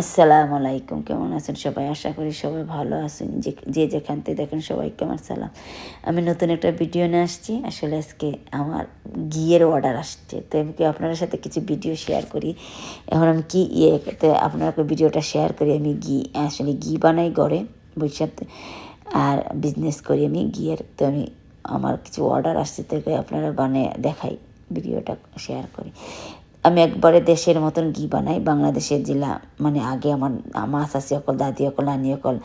আসসালামু আলাইকুম। কেমন আছেন সবাই? আশা করি সবাই ভালো আছেন। যে যেখান থেকে দেখেন সবাইকে আমার সালাম। আমি নতুন একটা ভিডিও নিয়ে আসছি। আসলে আজকে আমার ঘিয়ের অর্ডার আসছে। তো আমি আপনাদের সাথে কিছু ভিডিও শেয়ার করি। এখন আমি তো আপনাকে ভিডিওটা শেয়ার করি। আমি আসলে ঘি বানাই ঘরে বসে, আর বিজনেস করি আমি ঘিয়ের। তো আমার কিছু অর্ডার আসছে, তো আপনারা বানিয়ে দেখাই, ভিডিওটা শেয়ার করি। আমি একবারে দেশের মতন ঘি বানাই, বাংলাদেশের জেলা মানে আগে আমার মাছ আছে অকল, দাদি অকল, নানি অকল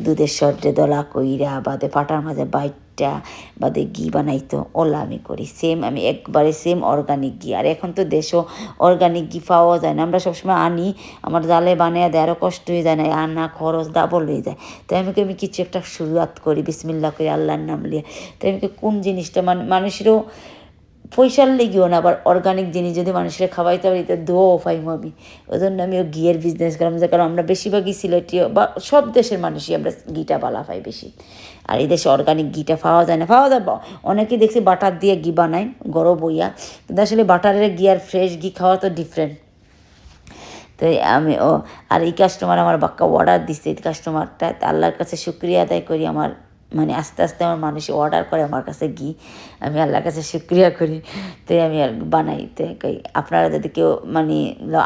দুধের সর্টে দলা কইরা বাদে পাটার মাঝে বাইটটা বাদে ঘি বানাইতো, ওলা আমি করি সেম। আমি একবারে সেম অর্গানিক ঘি। আর এখন তো দেশও অর্গানিক ঘি পাওয়া যায় না। আমরা সবসময় আনি, আমার জালে বানিয়ে দেয়, আরও কষ্ট হয়ে যায় না, আনা খরচ ডাবল হয়ে যায়। তাই আমি কিছু একটা শুরুয়াত করি, বিসমিল্লাহ করি, আল্লাহর নাম লিয়ে। তাই কোন জিনিসটা মানুষেরও পয়সার লেগেও না, আবার অর্গানিক জিনিস যদি মানুষের খাওয়াইতে পারি তো দোও পাইমো আমি। ওই জন্য আমি ঘিয়ের বিজনেস করলাম, যে কারণ আমরা বেশিরভাগই সিলেটি বা সব দেশের মানুষই আমরা ঘিটা বালা পাই বেশি। আর এই দেশে অর্গানিক ঘিটা পাওয়া যায় না, পাওয়া যায় অনেকেই দেখছি বাটার দিয়ে ঘি বানায় গরম বইয়া, কিন্তু আসলে বাটারের ঘি আর ফ্রেশ ঘি খাওয়া তো ডিফারেন্ট। তো আমি আর এই কাস্টমার আমার বাক্কা অর্ডার দিচ্ছে, এই কাস্টমারটা আল্লাহর কাছে শুক্রিয়া আদায় করি। আমার মানে আস্তে আস্তে আমার মানুষ অর্ডার করে আমার কাছে ঘি, আমি আল্লাহর কাছে শুক্রিয়া করি। তো আমি আর বানাই। তো আপনারা যদি কেউ মানে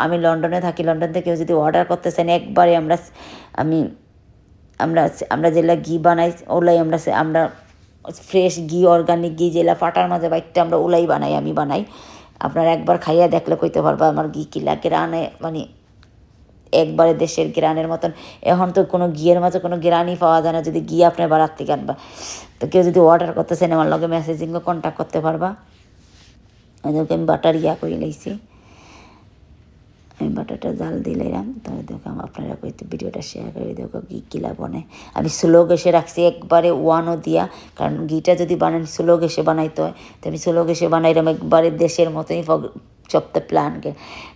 আমি লন্ডনে থাকি, লন্ডন থেকে কেউ যদি অর্ডার করতে চান, একবারে আমি আমরা আমরা যেগুলা ঘি বানাই ওলাই আমরা ফ্রেশ ঘি, অর্গানিক ঘি যেগুলা ফাটার মাঝে বাইকটা আমরা ওলাই বানাই, আমি বানাই। আপনারা একবার খাইয়া দেখলে কইতে পারবা আমার ঘি কিলা গ্রানে, মানে একবারে দেশের গ্রানের মতন। এখন তো কোনো ঘিয়ের মাঝে কোনো গ্রানই পাওয়া যায় না, যদি ঘি আপনার বাড়ার থেকে আনবা। তো কেউ যদি অর্ডার করতে চান আমার লগে মেসেজিংও কন্ট্যাক্ট করতে পারবা। ওদেরকে আমি বাটার করে লইছি, আমি বাটারটা জাল দিলাম। তবে দেখো আপনারা কইতে ভিডিওটা শেয়ার করে দেখো ঘি কিলা বনে। আমি স্লো গ্যাসে রাখছি, একবারে ওয়ানও দিয়া, কারণ ঘিটা যদি বানান স্লো গ্যাসে বানাইতে হয়। তো আমি স্লো গ্যাসে বানাইলাম একবারে দেশের মতনই সপ্তাহ প্ল্যান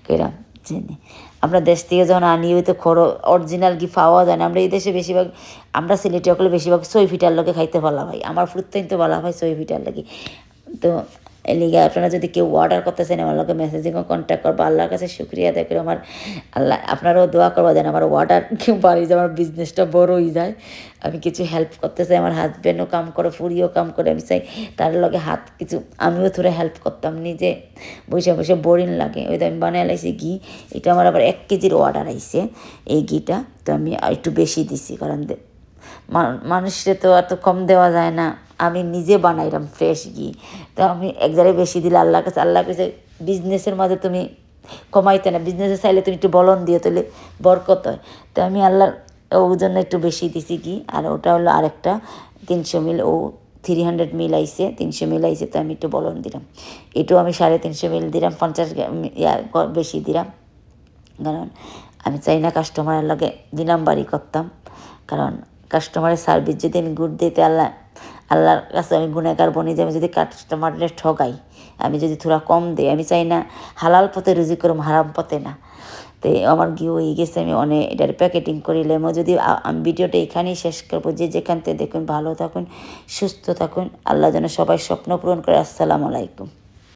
কেরাম চিনি। আমরা দেশ থেকে যখন আনি ওই তো অরিজিনাল ঘি পাওয়া যায় না। আমরা এই দেশে বেশিরভাগ, আমরা সিলেটি অকলে বেশিরভাগ সই ফিটার লোকে খাইতে ভালো হয়, আমার ফুটতেই তো ভালো হয় সই ফিটার লাগে। তো এই লিগে আপনারা যদি কেউ অর্ডার করতে চান আমার লোকে মেসেজিংও কন্ট্যাক্ট করবো। আল্লাহর কাছে শুক্রিয়া আদায় করে আমার আল্লাহ, আপনারাও দোয়া করবো যেন আমার অর্ডার পারি, যে আমার বিজনেসটা বড় হয়ে যায়। আমি কিছু হেল্প করতে চাই, আমার হাজব্যান্ডও কাম করে, ফুরিও কাম করে, আমি চাই তার লগে হাত কিছু আমিও থোড়া হেল্প করতাম। নিজে বসে বসে বোরিং লাগে। ওই তো আমি বানিয়ে লাইছি ঘি। এটা আমার আবার 1 কেজির অর্ডার আইছে এই ঘিটা। তো আমি একটু বেশি দিছি, কারণ মানুষের তো এত কম দেওয়া যায় না। আমি নিজে বানাইলাম ফ্রেশ ঘি, তো আমি এক জায়গায় বেশি দিলে আল্লাহ কাছে বিজনেসের মাঝে তুমি কমাইতে না, বিজনেসে চাইলে তুমি একটু বলন দিয়ে তাহলে বরকত হয়। তো আমি আল্লাহর ওই জন্য একটু বেশি দিছি ঘি। আর ওটা হলো আরেকটা 300 মিল, 300 মিল আইছে, 300 মিল আইছে। তো আমি একটু বলন দিলাম, এটাও আমি 350 মিল দিলাম, 50 বেশি দিলাম। কারণ আমি চাই না কাস্টমারের লগে 2 নাম্বারই করতাম। কারণ কাস্টমারের সার্ভিস যদি আমি গুড দিতে আল্লাহর কাছে আমি গুণাগার বনি, যে আমি যদি কাস্টমারের ঠগাই, আমি যদি থোড়া কম দিই, আমি চাই না হালাল পথে রুজি করুম, হারাম পথে না। তো আমার ঘি হয়ে গেছে, আমি অনেক এটার প্যাকেটিং করিলাম। যদি আমি ভিডিওটা এখানেই শেষ করবো। যে যেখান থেকে দেখুন ভালো থাকুন, সুস্থ থাকুন, আল্লাহ যেন সবাই স্বপ্ন পূরণ করে। আসসালামু আলাইকুম।